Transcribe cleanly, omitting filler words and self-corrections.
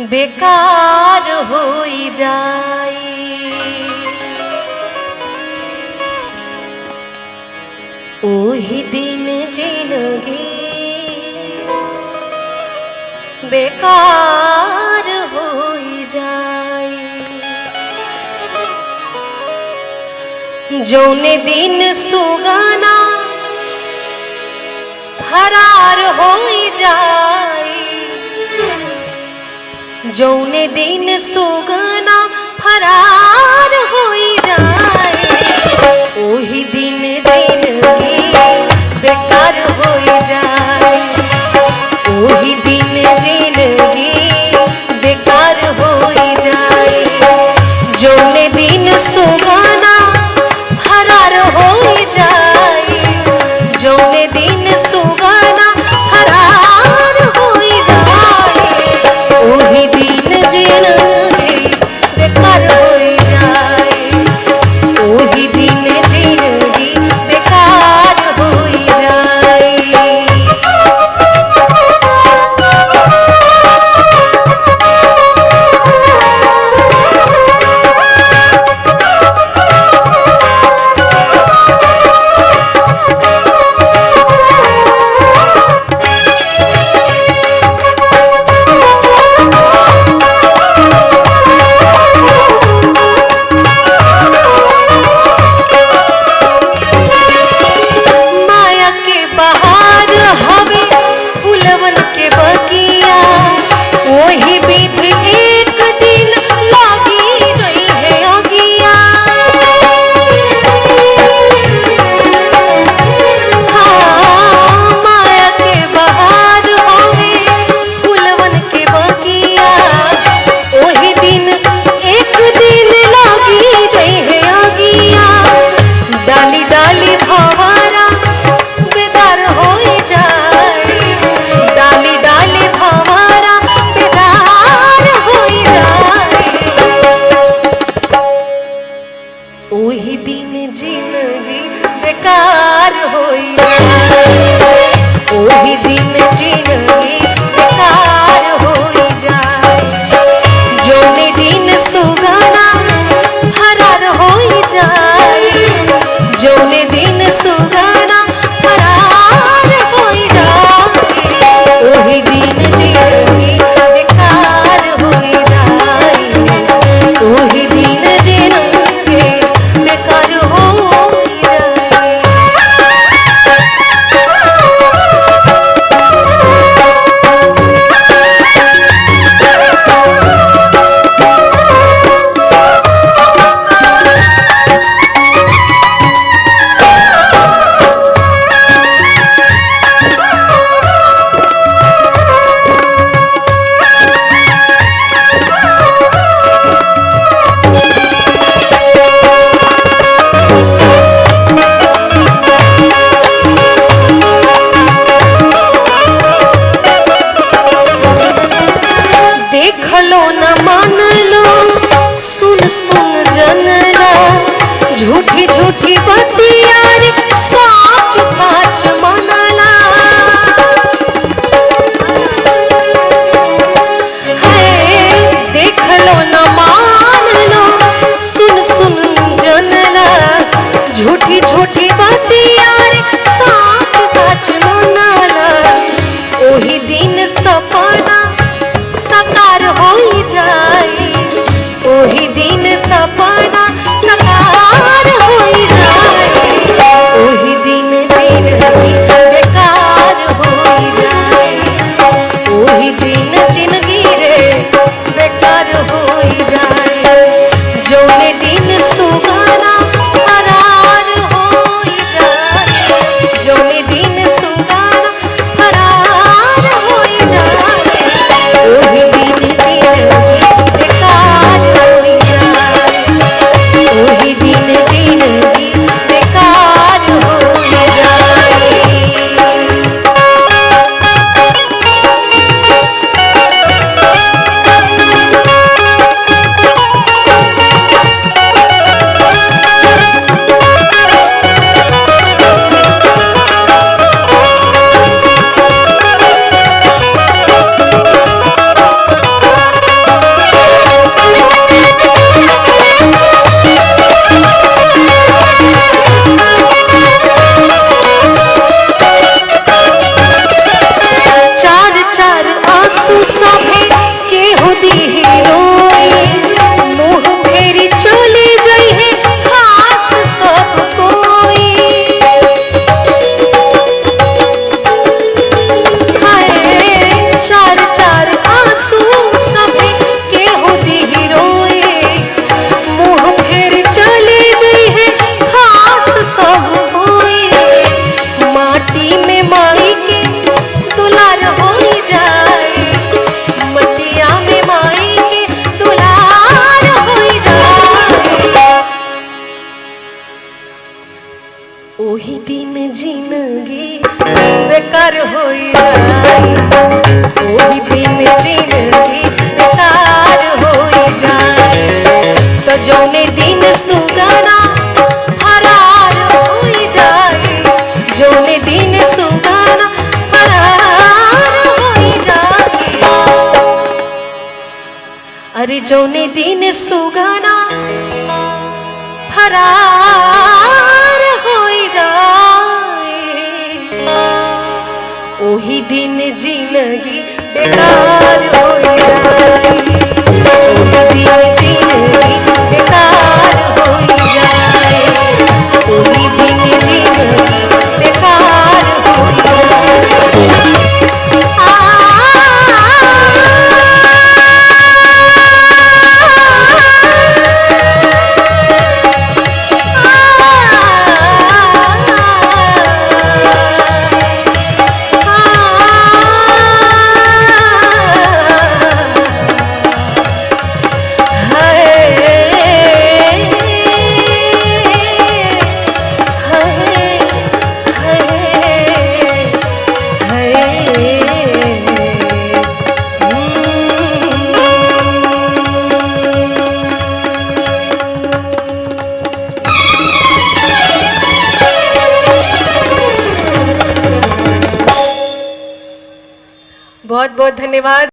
बेकार हो जाए। ओही दिन जिंदगी बेकार हो जाए। जौने दिन सुगना फरार हो जाए। जौने दिन सुगना फरार हो जाए। ओही दिन जिंदगी बेकार हो जाए। ओही दिन जिंदगी बेकार हो जाए। जौने दिन सुगना फरार हो जाए। जौने दिन सुगना फरार हो जाए। ओही दिन जिंदगी बेकार हो जाए। ओही दिन जिंदगी बेकार हो जाए। ओही दिन जिंदगी बेकार हो जाए। ओही दिन जिंदगी बेकार हो जाए। जौने दिन सुगना फरार हो जाए। जौने दिन सुगना फरार हो जाए। ओही दिन जिंदगी बेकार हो जाए। ओही दिन जिंदगी बेकार हो जाए। देखलो न मान लो, सुन सुन जनला, झूठी झूठी बतिया रे साच साच मनला। देखलो न मान लो, सुन सुन जनला, झूठी झूठी बतिया रे साच साच मनला। ओही दिन सपना साकार हो जाए। ओही दिन सपना साकार हो जाए। ओही दिन जिंदगी बेकार हो जाए। ओही दिन जिंदगी रे बेकार हो जाए। जौने दिन सुगना फरार हो जाए। जौने दिन सुगना फरार हो जाए। ओही दिन जिंदगी अरे जौने दिन सुगना फरार हो जाए ओही दिन जिंदगी बेकार हो जाए, ओही दिन जिंदगी बेकार हो जाए, ओही दिन जिंदगी बेकार हो जाए। बहुत बहुत धन्यवाद।